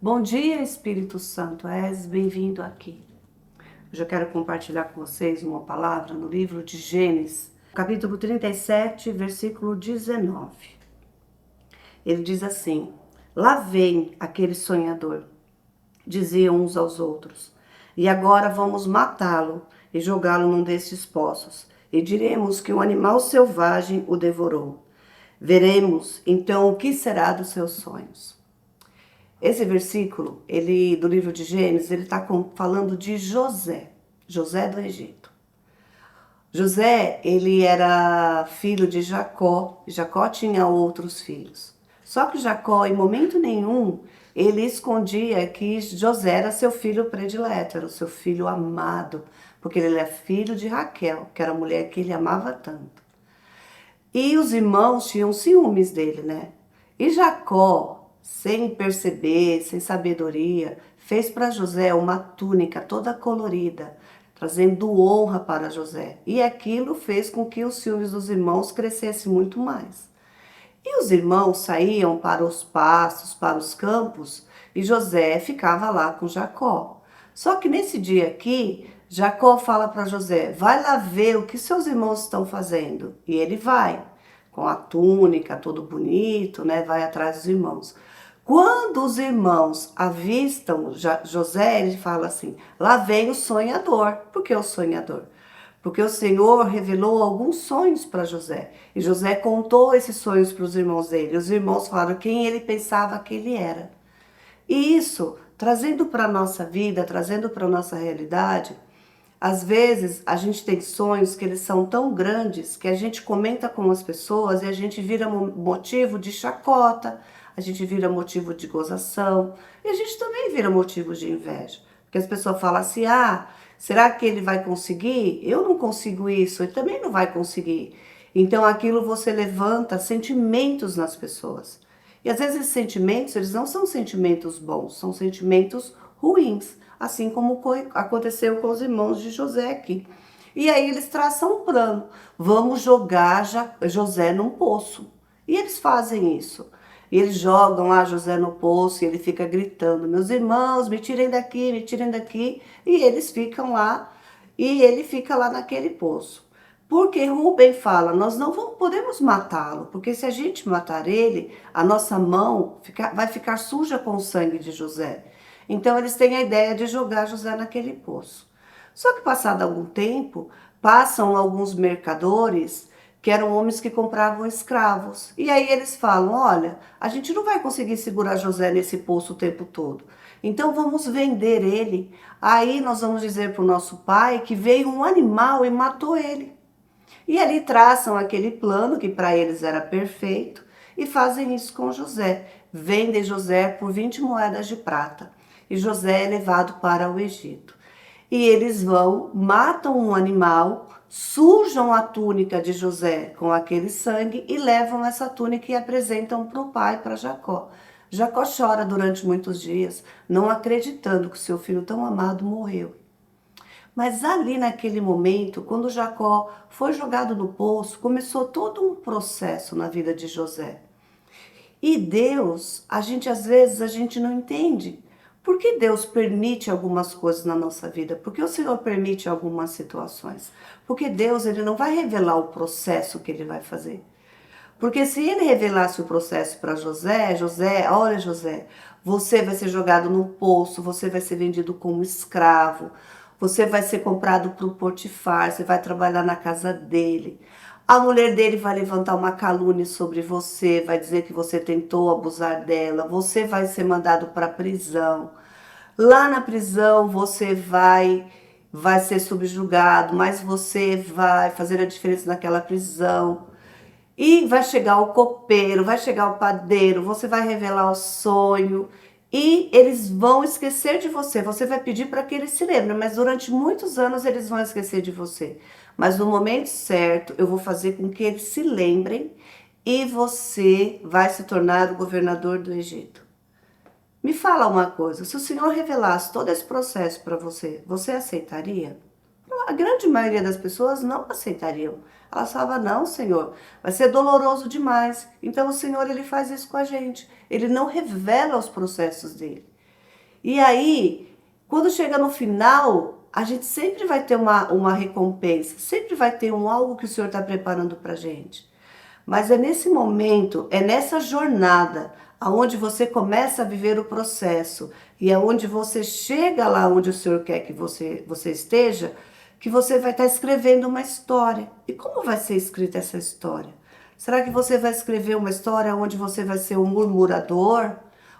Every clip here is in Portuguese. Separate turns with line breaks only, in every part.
Bom dia, Espírito Santo, és bem-vindo aqui. Hoje eu quero compartilhar com vocês uma palavra no livro de Gênesis, capítulo 37, versículo 19. Ele diz assim: Lá vem aquele sonhador, diziam uns aos outros, e agora vamos matá-lo e jogá-lo num destes poços, e diremos que um animal selvagem o devorou. Veremos então o que será dos seus sonhos. Esse versículo, ele do livro de Gênesis, ele está falando de José, José do Egito. José, ele era filho de Jacó, e Jacó tinha outros filhos. Só que Jacó, em momento nenhum, ele escondia que José era seu filho predileto, era o seu filho amado, porque ele é filho de Raquel, que era a mulher que ele amava tanto. E os irmãos tinham ciúmes dele, né? E Jacó, sem perceber, sem sabedoria, fez para José uma túnica toda colorida, trazendo honra para José. E aquilo fez com que os ciúmes dos irmãos crescessem muito mais. E os irmãos saíam para os pastos, para os campos, e José ficava lá com Jacó. Só que nesse dia aqui, Jacó fala para José: vai lá ver o que seus irmãos estão fazendo. E ele vai, com a túnica, todo bonito, né? Vai atrás dos irmãos. Quando os irmãos avistam José, ele fala assim: lá vem o sonhador. Por que o sonhador? Porque o Senhor revelou alguns sonhos para José. E José contou esses sonhos para os irmãos dele. Os irmãos falaram quem ele pensava que ele era. E isso, trazendo para a nossa vida, trazendo para a nossa realidade, às vezes a gente tem sonhos que eles são tão grandes que a gente comenta com as pessoas e a gente vira motivo de chacota, a gente vira motivo de gozação e a gente também vira motivo de inveja. Porque as pessoas falam assim: ah, será que ele vai conseguir? Eu não consigo isso, ele também não vai conseguir. Então aquilo você levanta sentimentos nas pessoas. E às vezes esses sentimentos, eles não são sentimentos bons, são sentimentos ruins, assim como aconteceu com os irmãos de José aqui. E aí eles traçam um plano, vamos jogar José num poço. E eles fazem isso. E eles jogam lá José no poço e ele fica gritando: meus irmãos, me tirem daqui, me tirem daqui. E eles ficam lá e ele fica lá naquele poço. Porque Rubem fala: nós não podemos matá-lo, porque se a gente matar ele, a nossa mão vai ficar suja com o sangue de José. Então eles têm a ideia de jogar José naquele poço. Só que passado algum tempo, passam alguns mercadores que eram homens que compravam escravos. E aí eles falam: olha, a gente não vai conseguir segurar José nesse poço o tempo todo. Então vamos vender ele. Aí nós vamos dizer para o nosso pai que veio um animal e matou ele. E ali traçam aquele plano que para eles era perfeito e fazem isso com José. Vendem José por 20 moedas de prata. E José é levado para o Egito. E eles vão, matam um animal, sujam a túnica de José com aquele sangue e levam essa túnica e apresentam para o pai, para Jacó. Jacó chora durante muitos dias, não acreditando que seu filho tão amado morreu. Mas ali naquele momento, quando Jacó foi jogado no poço, começou todo um processo na vida de José. E Deus, às vezes a gente não entende. Por que Deus permite algumas coisas na nossa vida? Por que o Senhor permite algumas situações? Porque Deus, ele não vai revelar o processo que ele vai fazer. Porque se ele revelasse o processo para José, olha José, você vai ser jogado no poço, você vai ser vendido como escravo, você vai ser comprado para o Potifar, você vai trabalhar na casa dele. A mulher dele vai levantar uma calúnia sobre você, vai dizer que você tentou abusar dela, você vai ser mandado para a prisão. Lá na prisão você vai ser subjugado, mas você vai fazer a diferença naquela prisão. E vai chegar o copeiro, vai chegar o padeiro, você vai revelar o sonho e eles vão esquecer de você. Você vai pedir para que eles se lembrem, mas durante muitos anos eles vão esquecer de você. Mas no momento certo, eu vou fazer com que eles se lembrem e você vai se tornar o governador do Egito. Me fala uma coisa, se o Senhor revelasse todo esse processo para você, você aceitaria? A grande maioria das pessoas não aceitariam. Elas falavam: não, Senhor, vai ser doloroso demais. Então o Senhor, ele faz isso com a gente. Ele não revela os processos dele. E aí, quando chega no final, a gente sempre vai ter uma recompensa, sempre vai ter algo que o Senhor está preparando para a gente. Mas é nesse momento, é nessa jornada, aonde você começa a viver o processo e aonde você chega lá onde o Senhor quer que você esteja, que você vai estar escrevendo uma história. E como vai ser escrita essa história? Será que você vai escrever uma história onde você vai ser o murmurador,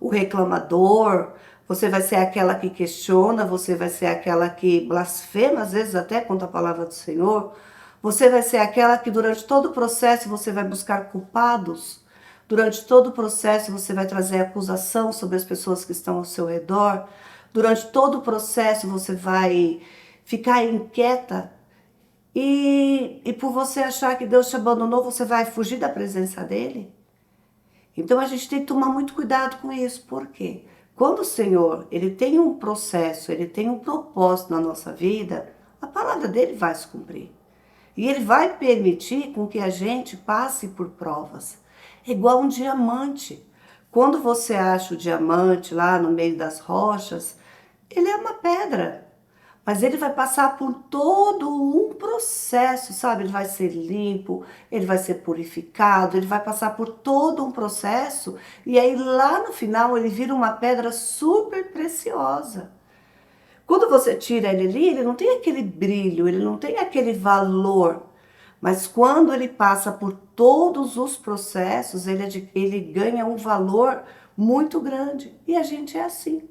o reclamador, você vai ser aquela que questiona, você vai ser aquela que blasfema, às vezes até contra a palavra do Senhor? Você vai ser aquela que durante todo o processo você vai buscar culpados? Durante todo o processo você vai trazer acusação sobre as pessoas que estão ao seu redor? Durante todo o processo você vai ficar inquieta e por você achar que Deus te abandonou, você vai fugir da presença dele? Então a gente tem que tomar muito cuidado com isso. Por quê? Quando o Senhor, ele tem um processo, ele tem um propósito na nossa vida, a palavra dele vai se cumprir. E ele vai permitir com que a gente passe por provas. É igual um diamante. Quando você acha o diamante lá no meio das rochas, ele é uma pedra. Mas ele vai passar por todo um processo, sabe? Ele vai ser limpo, ele vai ser purificado, ele vai passar por todo um processo. E aí lá no final ele vira uma pedra super preciosa. Quando você tira ele ali, ele não tem aquele brilho, ele não tem aquele valor. Mas quando ele passa por todos os processos, ele ganha um valor muito grande. E a gente é assim.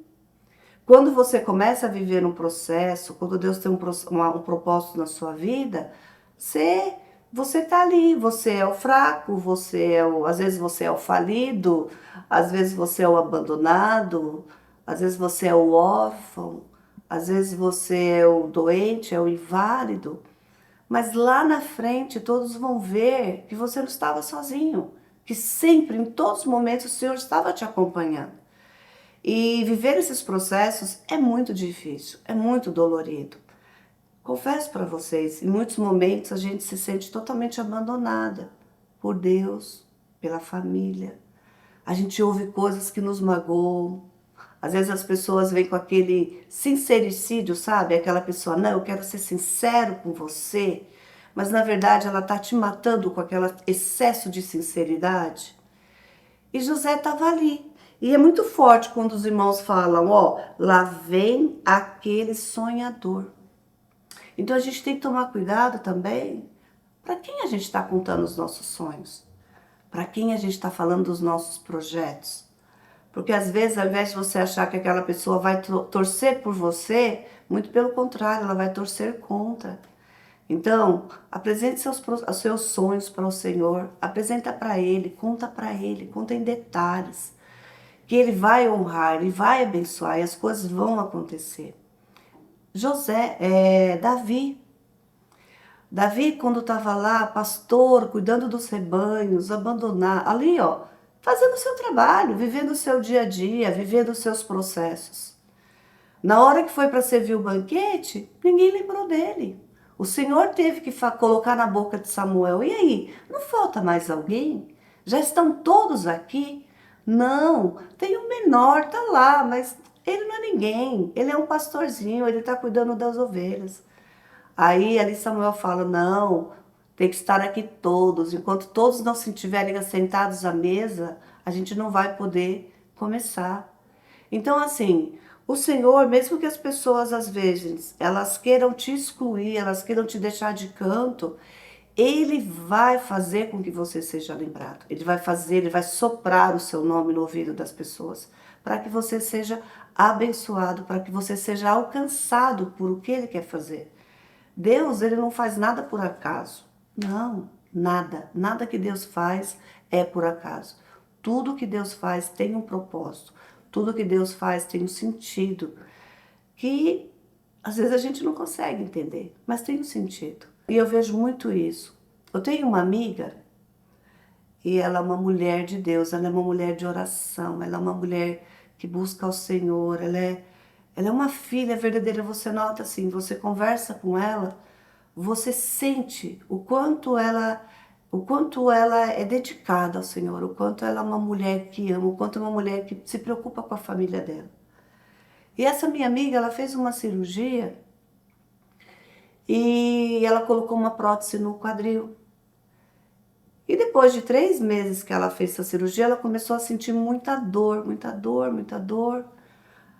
Quando você começa a viver um processo, quando Deus tem um propósito na sua vida, você tá ali, você é o fraco, às vezes você é o falido, às vezes você é o abandonado, às vezes você é o órfão, às vezes você é o doente, é o inválido. Mas lá na frente todos vão ver que você não estava sozinho, que sempre, em todos os momentos, o Senhor estava te acompanhando. E viver esses processos é muito difícil, é muito dolorido. Confesso para vocês, em muitos momentos a gente se sente totalmente abandonada por Deus, pela família. A gente ouve coisas que nos magoam. Às vezes as pessoas vêm com aquele sincericídio, sabe? Aquela pessoa, não, eu quero ser sincero com você, mas na verdade ela está te matando com aquele excesso de sinceridade. E José estava ali. E é muito forte quando os irmãos falam, ó, lá vem aquele sonhador. Então a gente tem que tomar cuidado também para quem a gente está contando os nossos sonhos, para quem a gente está falando dos nossos projetos. Porque às vezes, ao invés de você achar que aquela pessoa vai torcer por você, muito pelo contrário, ela vai torcer contra. Então, apresente os seus sonhos para o Senhor, apresenta para Ele, conta em detalhes, que Ele vai honrar, Ele vai abençoar e as coisas vão acontecer. Davi, quando estava lá, pastor, cuidando dos rebanhos, abandonar, ali ó, fazendo o seu trabalho, vivendo o seu dia a dia, vivendo os seus processos. Na hora que foi para servir o banquete, ninguém lembrou dele. O Senhor teve que colocar na boca de Samuel, e aí, não falta mais alguém? Já estão todos aqui? Não, tem um menor, tá lá, mas ele não é ninguém, ele é um pastorzinho, ele está cuidando das ovelhas. Aí ali Samuel fala, não, tem que estar aqui todos, enquanto todos não se estiverem assentados à mesa, a gente não vai poder começar. Então assim, o Senhor, mesmo que as pessoas às vezes, elas queiram te excluir, elas queiram te deixar de canto, Ele vai fazer com que você seja lembrado. Ele vai fazer, Ele vai soprar o seu nome no ouvido das pessoas, para que você seja abençoado, para que você seja alcançado por o que Ele quer fazer. Deus, ele não faz nada por acaso. Não, nada. Nada que Deus faz é por acaso. Tudo que Deus faz tem um propósito. Tudo que Deus faz tem um sentido que às vezes a gente não consegue entender, mas tem um sentido. E eu vejo muito isso. Eu tenho uma amiga e ela é uma mulher de Deus, ela é uma mulher de oração, ela é uma mulher que busca o Senhor, ela é uma filha verdadeira. Você nota assim, você conversa com ela, você sente o quanto ela é dedicada ao Senhor, o quanto ela é uma mulher que ama, o quanto é uma mulher que se preocupa com a família dela. E essa minha amiga, ela fez uma cirurgia e ela colocou uma prótese no quadril. E depois de 3 meses que ela fez essa cirurgia, ela começou a sentir muita dor, muita dor, muita dor.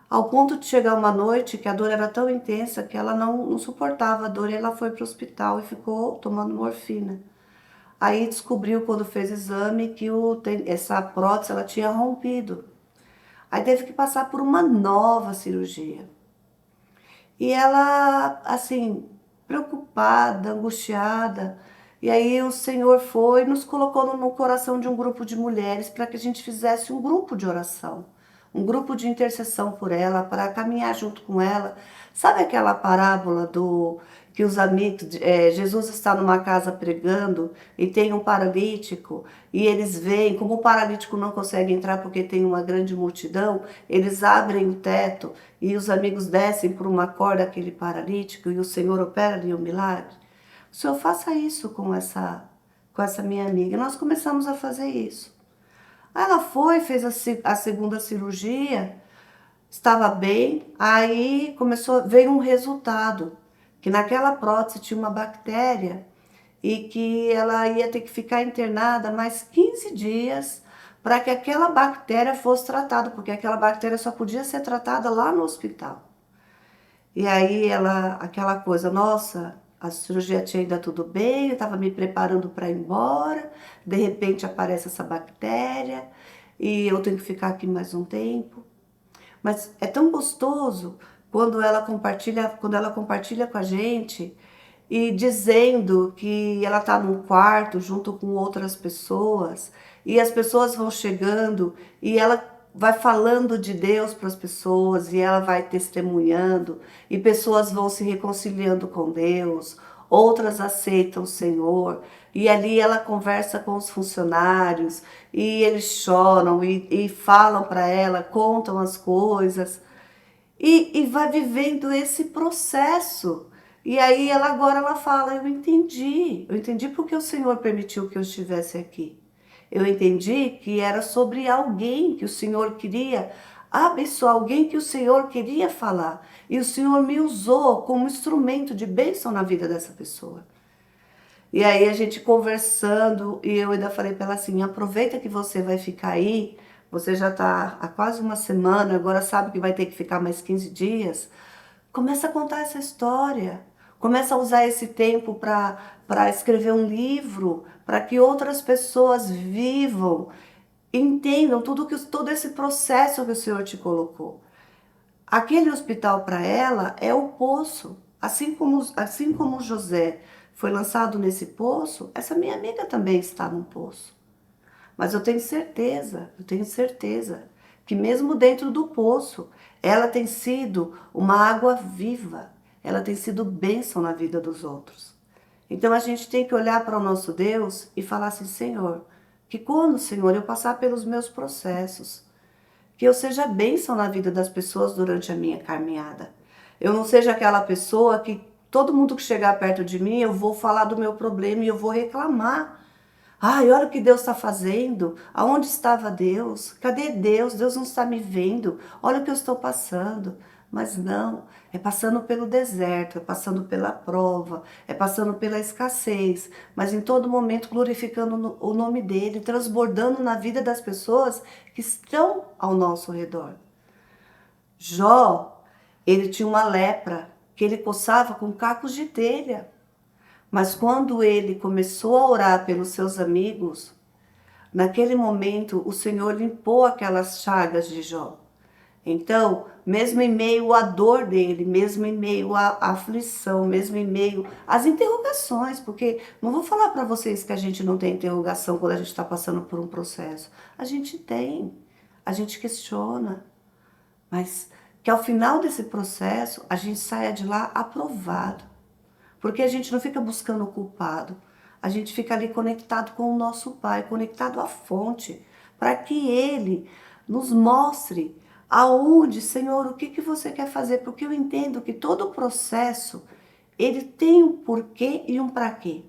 Ao ponto de chegar uma noite que a dor era tão intensa que ela não suportava a dor e ela foi para o hospital e ficou tomando morfina. Aí descobriu quando fez exame que essa prótese ela tinha rompido. Aí teve que passar por uma nova cirurgia. E ela, assim, preocupada, angustiada. E aí o Senhor foi e nos colocou no coração de um grupo de mulheres para que a gente fizesse um grupo de oração, um grupo de intercessão por ela, para caminhar junto com ela. Sabe aquela parábola do que os amigos, Jesus está numa casa pregando e tem um paralítico e eles veem, como o paralítico não consegue entrar porque tem uma grande multidão, eles abrem o teto e os amigos descem por uma corda aquele paralítico e o Senhor opera ali um milagre. O Senhor faça isso com essa minha amiga. Nós começamos a fazer isso. Aí ela foi, fez a segunda cirurgia, estava bem, aí veio um resultado, que naquela prótese tinha uma bactéria e que ela ia ter que ficar internada mais 15 dias para que aquela bactéria fosse tratada, porque aquela bactéria só podia ser tratada lá no hospital. E aí aquela coisa, nossa, a cirurgia tinha ainda tudo bem, eu estava me preparando para ir embora, de repente aparece essa bactéria e eu tenho que ficar aqui mais um tempo. Mas é tão gostoso quando ela compartilha com a gente e dizendo que ela está num quarto junto com outras pessoas e as pessoas vão chegando e ela vai falando de Deus para as pessoas e ela vai testemunhando e pessoas vão se reconciliando com Deus, outras aceitam o Senhor e ali ela conversa com os funcionários e eles choram e falam para ela, contam as coisas e vai vivendo esse processo. E aí agora ela fala, eu entendi porque o Senhor permitiu que eu estivesse aqui. Eu entendi que era sobre alguém que o Senhor queria abençoar, alguém que o Senhor queria falar. E o Senhor me usou como instrumento de bênção na vida dessa pessoa. E aí a gente conversando, e eu ainda falei para ela assim, aproveita que você vai ficar aí, você já está há quase uma semana, agora sabe que vai ter que ficar mais 15 dias. Começa a contar essa história. Começa a usar esse tempo para escrever um livro, para que outras pessoas vivam, entendam todo esse processo que o Senhor te colocou. Aquele hospital para ela é o poço. Assim como José foi lançado nesse poço, essa minha amiga também está num poço. Mas eu tenho certeza que mesmo dentro do poço, ela tem sido uma água viva, ela tem sido bênção na vida dos outros. Então a gente tem que olhar para o nosso Deus e falar assim, Senhor, que quando, Senhor, eu passar pelos meus processos, que eu seja bênção na vida das pessoas durante a minha caminhada. Eu não seja aquela pessoa que todo mundo que chegar perto de mim, eu vou falar do meu problema e eu vou reclamar. Ai, olha o que Deus está fazendo. Aonde estava Deus? Cadê Deus? Deus não está me vendo. Olha o que eu estou passando. Mas não, é passando pelo deserto, é passando pela prova, é passando pela escassez, mas em todo momento glorificando o nome dele, transbordando na vida das pessoas que estão ao nosso redor. Jó, ele tinha uma lepra que ele coçava com cacos de telha. Mas quando ele começou a orar pelos seus amigos, naquele momento o Senhor limpou aquelas chagas de Jó. Então, mesmo em meio à dor dele, mesmo em meio à aflição, mesmo em meio às interrogações, porque não vou falar para vocês que a gente não tem interrogação quando a gente está passando por um processo. A gente tem, a gente questiona, mas que ao final desse processo a gente saia de lá aprovado. Porque a gente não fica buscando o culpado, a gente fica ali conectado com o nosso Pai, conectado à fonte, para que Ele nos mostre aonde, Senhor, o que você quer fazer, porque eu entendo que todo o processo, ele tem um porquê e um para quê.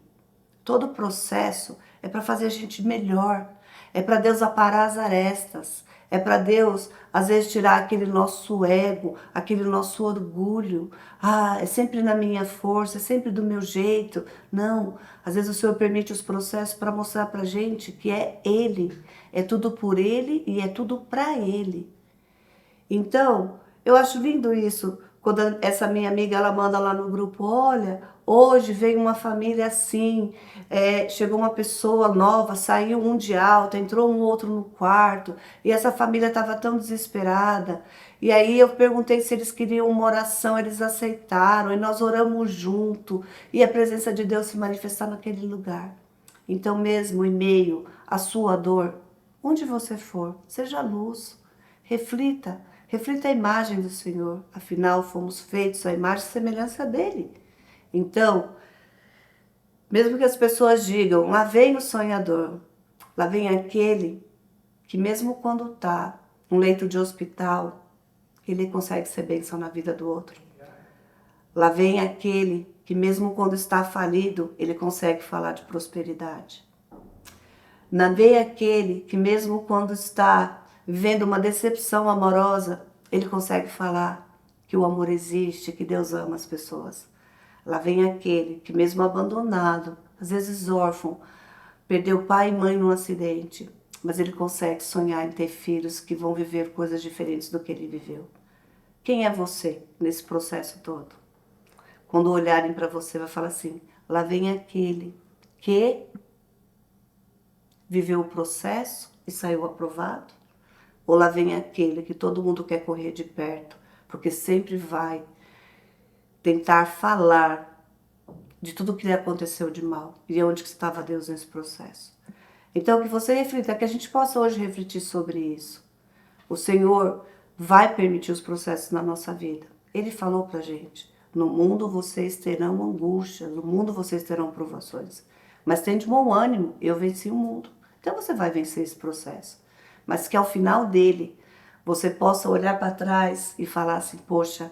Todo o processo é para fazer a gente melhor, é para Deus aparar as arestas, É para Deus, às vezes, tirar aquele nosso ego, aquele nosso orgulho. Ah, é sempre na minha força, é sempre do meu jeito. Não, às vezes o Senhor permite os processos para mostrar para a gente que é Ele. É tudo por Ele e é tudo para Ele. Então, eu acho lindo isso, quando essa minha amiga, ela manda lá no grupo, olha, hoje veio uma família assim, chegou uma pessoa nova, saiu um de alta, entrou um outro no quarto, e essa família estava tão desesperada, e aí eu perguntei se eles queriam uma oração, eles aceitaram, e nós oramos junto, e a presença de Deus se manifestar naquele lugar. Então, mesmo em meio à sua dor, onde você for, seja luz, reflita, reflita a imagem do Senhor. Afinal, fomos feitos à imagem e semelhança dele. Então, mesmo que as pessoas digam, lá vem o sonhador, lá vem aquele que mesmo quando está num leito de hospital, ele consegue ser bênção na vida do outro. Lá vem aquele que mesmo quando está falido, ele consegue falar de prosperidade. Lá vem aquele que mesmo quando está vivendo uma decepção amorosa, ele consegue falar que o amor existe, que Deus ama as pessoas. Lá vem aquele que mesmo abandonado, às vezes órfão, perdeu pai e mãe num acidente, mas ele consegue sonhar em ter filhos que vão viver coisas diferentes do que ele viveu. Quem é você nesse processo todo? Quando olharem para você, vai falar assim, lá vem aquele que viveu o processo e saiu aprovado? Ou lá vem aquele que todo mundo quer correr de perto, porque sempre vai tentar falar de tudo que lhe aconteceu de mal e onde que estava Deus nesse processo. Então, que você reflita, que a gente possa hoje refletir sobre isso. O Senhor vai permitir os processos na nossa vida. Ele falou pra gente, no mundo vocês terão angústia, no mundo vocês terão provações. Mas tem de bom ânimo, eu venci o mundo. Então você vai vencer esse processo. Mas que ao final dele, você possa olhar para trás e falar assim, poxa,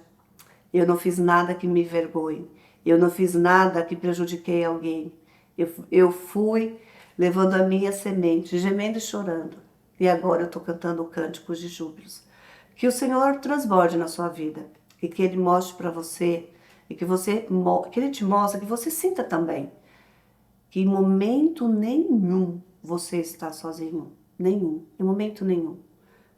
eu não fiz nada que me envergonhe. Eu não fiz nada que prejudiquei alguém. Eu fui levando a minha semente, gemendo e chorando. E agora eu estou cantando cânticos de júbilos. Que o Senhor transborde na sua vida. E que Ele mostre para você. E que Ele te mostre, que você sinta também. Que em momento nenhum você está sozinho. Nenhum. Em momento nenhum.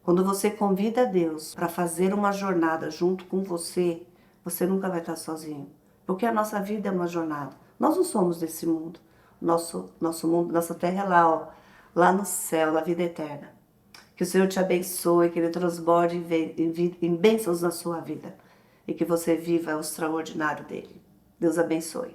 Quando você convida Deus para fazer uma jornada junto com você, você nunca vai estar sozinho. Porque a nossa vida é uma jornada. Nós não somos desse mundo. Nosso mundo, nossa terra é lá, ó, lá no céu, na vida eterna. Que o Senhor te abençoe, que Ele transborde em bênçãos na sua vida. E que você viva o extraordinário dele. Deus abençoe.